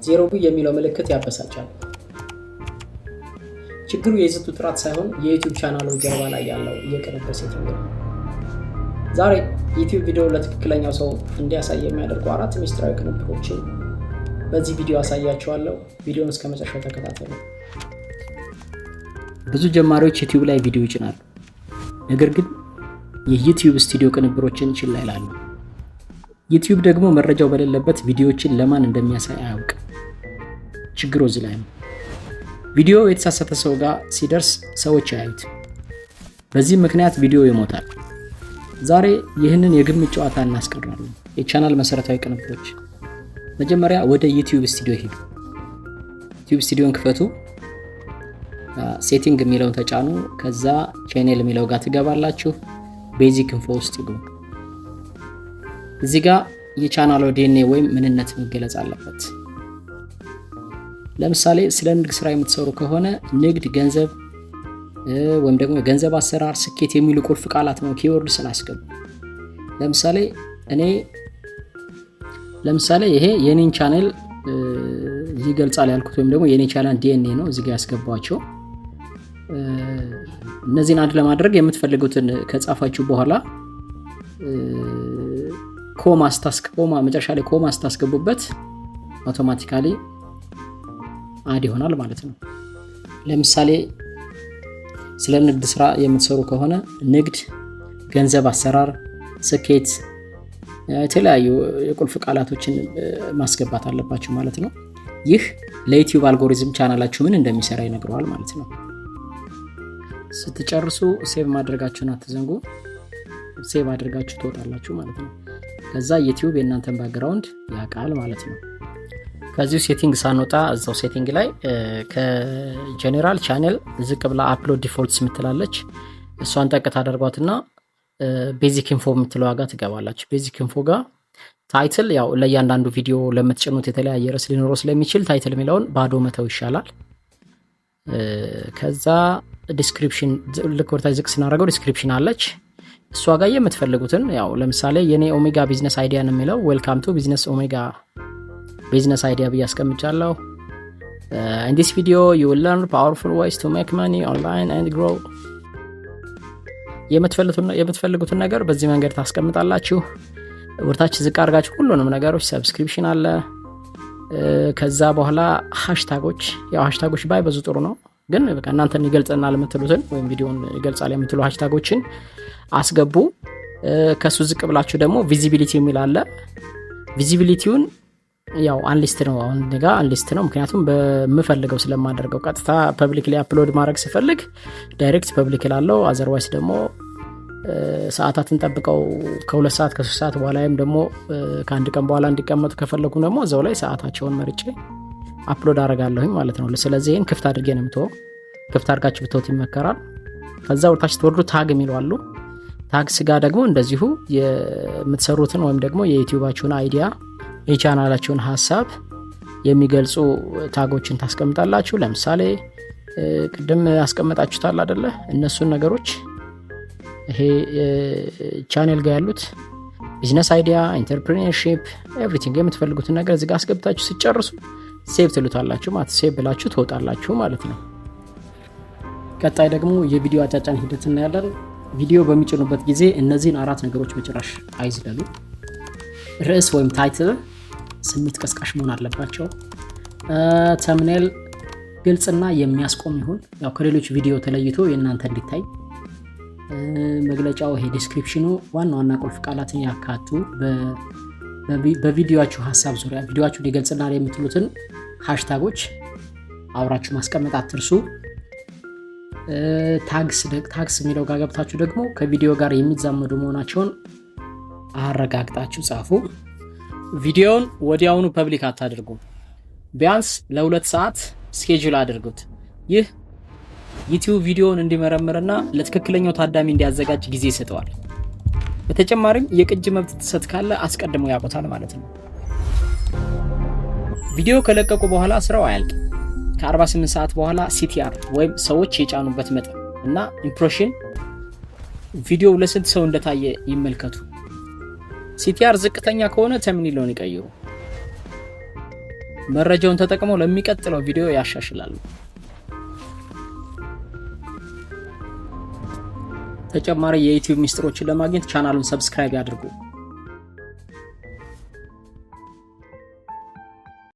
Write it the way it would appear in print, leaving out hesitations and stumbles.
0 የሚለው ምልክት ያበሳጫል። ችግሩ የይዘቱ ጥራት ሳይሆን የዩቲዩብ ቻናሉ ጀርባ ላይ ያለው የቅንብር ሴቲንግ ነው። ዛሬ ዩቲዩብ ቪዲዮ ለትክክለኛው ሰው እንዲያሳይ የሚያደርጉ 4 ሚስጥራዊ ቅንብሮችን በዚህ ቪዲዮ አሳያችኋለሁ። ቪዲዮውን እስከ መጨረሻው ተከታተሉ። ብዙ ጀማሪዎች ዩቲዩብ ላይ ቪዲዮ ይጭናሉ፣ ነገር ግን የዩቲዩብ ስቱዲዮ ቅንብሮችን ችላ ይላሉ። ዩቲዩብ ደግሞ መረጃው በሌለበት ቪዲዮዎችን ለማን እንደሚያሳይ አያውቅም። ችግሩ እዚህ ላይ ነው። ቪዲዮ የተሳሳተ ሰው ጋር ሲደርስ ሰዎች አያዩት። በዚህ ምክንያት ቪዲዮ ይሞታል። ዛሬ ይህንን የግምት ጨዋታ እናስቀራለን። የቻናል መሰረታዊ ቅንብሮች። መጀመሪያ ወደ ዩቲዩብ ስቱዲዮ ሄዱ። ዩቲዩብ ስቱዲዮን ክፈቱ። ሴቲንግ የሚለውን ተጫኑ። ከዛ ቻናል የሚለው ጋር ትገባላችሁ። ቤዚክ ኢንፎ ውስጥ ይገቡ። እዚህ ጋር የቻናሉ ዲኤንኤ ወይም ምንነት መገለጽ አለበት። ለምሳሌ ስለ ንግድ ስራ የምትሰሩ ከሆነ ንግድ፣ ገንዘብ ወይም ደግሞ የገንዘብ አሰራር፣ ስኬት የሚሉ ቁልፍ ቃላት ነው ኪወርድ ስላስገቡ። ለምሳሌ ይሄ የኔን ቻናል ይገልጻል ያልኩት ወይም ደግሞ የኔ ቻናል ዲኤንኤ ነው እዚህ ጋር ያስገባቸው። እነዚህን አንድ ለማድረግ የምትፈልጉትን ከጻፋችሁ በኋላ ኮማ መጨረሻ ላይ ኮማ ስታስገቡበት አውቶማቲካሊ አድ ይሆናል ማለት ነው። ለምሳሌ ስለ ንግድ ስራ የምትሰሩ ከሆነ ንግድ፣ ገንዘብ አሰራር፣ ስኬት የተለያዩ የቁልፍ ቃላቶችን ማስገባት አለባችሁ ማለት ነው። ይህ ለዩቲዩብ አልጎሪዝም ቻናላችሁ ምን እንደሚሰራ ይነግረዋል ማለት ነው። ስትጨርሱ ሴቭ ማድረጋችሁን አትዘንጉ። ሴቭ አድርጋችሁ ትወጣላችሁ ማለት ነው። ከዛ ዩቲዩብ የእናንተን ባክግራውንድ ያውቃል ማለት ነው። ከዚሁ ሴቲንግ ሳንወጣ እዛው ሴቲንግ ላይ ከጀነራል ቻናል ዝቅ ብላ አፕሎድ ዲፎልትስ የምትላለች እሷን ጠቅ ታደርጓትና ቤዚክ ኢንፎ የምትለው ጋር ትገባላችሁ። ቤዚክ ኢንፎ ጋር ታይትል፣ ያው ለእያንዳንዱ ቪዲዮ ለምትጭኑት የተለያየ ርዕስ ሊኖረው ስለሚችል ታይትል የሚለውን ባዶ መተው ይሻላል። ከዛ ዲስክሪፕሽን ልክ ወርታይ ዝቅ ስናደርገው ዲስክሪፕሽን አለች። እሷ ጋር የምትፈልጉትን ያው ለምሳሌ የኔ ኦሜጋ ቢዝነስ አይዲያ ነው የሚለው ዌልካም ቱ ቢዝነስ ኦሜጋ ቢዝነስ አይዲያ ብዬ አስቀምጫለሁ። in this video you will learn powerful ways to make money online and grow። የምትፈልጉትን ነገር በዚህ መንገድ ታስቀምጣላችሁ። ወርታች ዝቅ አድርጋችሁ ሁሉንም ነገሮች ሰብስክሪፕሽን አለ። ከዛ በኋላ ሃሽታጎች፣ ያው ሃሽታጎች ባይበዙ ጥሩ ነው፣ ግን በቃ እናንተን ይገልጽናል የምትሉትን ወይም ቪዲዮን ይገልጻል የምትሉ ሃሽታጎችን አስገቡ። ከሱ ዝቅ ብላችሁ ደግሞ ቪዚቢሊቲ የሚል አለ። ቪዚቢሊቲውን ያው አንሊስት ነው፣ አሁን ጋር አንሊስት ነው፣ ምክንያቱም በመፈልገው ስለማደርገው ቀጥታ ፐብሊክ ላይ አፕሎድ ማድረግ ሲፈልግ ዳይሬክት ፐብሊክ ላለው፣ አዘርዋይስ ደግሞ ሰዓታትን ጠብቀው ከ2 ሰዓት ከ3 ሰዓት በኋላም ደግሞ ከአንድ ቀን በኋላ እንዲቀመጡ ከፈለኩ ደግሞ እዛው ላይ ሰዓታቸውን መርጬ አፕሎድ አደርጋለሁ ማለት ነው። ስለዚህ ይሄን ክፍት አድርጌ ነው የምተው። ክፍት አድርጋችሁ ብትወት ይመከራል። ከዛ ወርታች ተወርዱ ታግ የሚሏሉ። ታግ ስጋ ደግሞ እንደዚሁ የምትሰሩትን ወይም ደግሞ የዩቲዩባችሁን አይዲያ የቻናላችሁን ሐሳብ የሚገልጹ ታጎችን ታስቀምጣላችሁ። ለምሳሌ ቅድም አስቀምጣችሁታል አይደለ? እነሱን ነገሮች ይሄ ቻናል ጋር ያሉት ቢዝነስ አይዲያ፣ ኢንተርፕሪነርሺፕ፣ ኤቭሪቲንግ የምትፈልጉትን ነገር እዚህ ጋር አስገብታችሁ ሲጨርሱ ሴቭ ትሉታላችሁ ማለት ሴቭ ብላችሁ ትወጣላችሁ ማለት ነው። ቀጣይ ደግሞ የቪዲዮ አጫጫን ሂደት እናያለን። ቪዲዮ በሚጭኑበት ጊዜ እነዚህን 4 ነገሮች በጭራሽ አይዝለሉ። ርዕስ ወይም ታይትል ስሜት ቀስቃሽ መሆን አለባቸው። ተምኔል ግልጽና የሚያስቆም ይሁን፣ ያው ከሌሎች ቪዲዮ ተለይቶ የእናንተ እንዲታይ። መግለጫው ይሄ ዲስክሪፕሽኑ ዋና ቁልፍ ቃላትን ያካቱ። በቪዲዮአችሁ ሐሳብ ዙሪያ ቪዲዮአችሁ ሊገልጽና የምትሉትን ሃሽታጎች አብራችሁ ማስቀመጥ አትርሱ። ታግስ የሚለው ጋር ገብታችሁ ደግሞ ከቪዲዮ ጋር የሚዛመዱ መሆናቸውን አረጋግጣችሁ ጻፉ። ቪዲዮውን ወዲያውኑ ፐብሊክ አታድርጉ። ቢያንስ ለ2 ሰዓት ስኬጁል አድርጉት። ይህ ዩቲዩብ ቪዲዮውን እንዲመረምርና ለትክክለኛው ታዳሚ እንዲያዘጋጅ ጊዜ ይሰጠዋል። በተጨማሪም የቅጅ መብት ጥሰት ካለ አስቀድመው ያውቁታል ማለት ነው። ቪዲዮ ከለቀቁ በኋላ ስራው አያልቅም። ከ48 ሰዓት በኋላ ሲቲአር ወይም ሰዎች የጫኑበት መጠን እና ኢምፕሬሽን ቪዲዮ ለስንት ሰው እንደታየ ይመልከቱ። ሲቲአር ዝቅተኛ ከሆነ ተምኔሉን ይቀይሩ። መረጃውን ተጠቅመው ለሚቀጥለው ቪዲዮ ያሻሽላሉ። ተጨማሪ የዩቲዩብ ሚስጥሮችን ለማግኘት ቻናሉን ሰብስክራይብ ያድርጉ።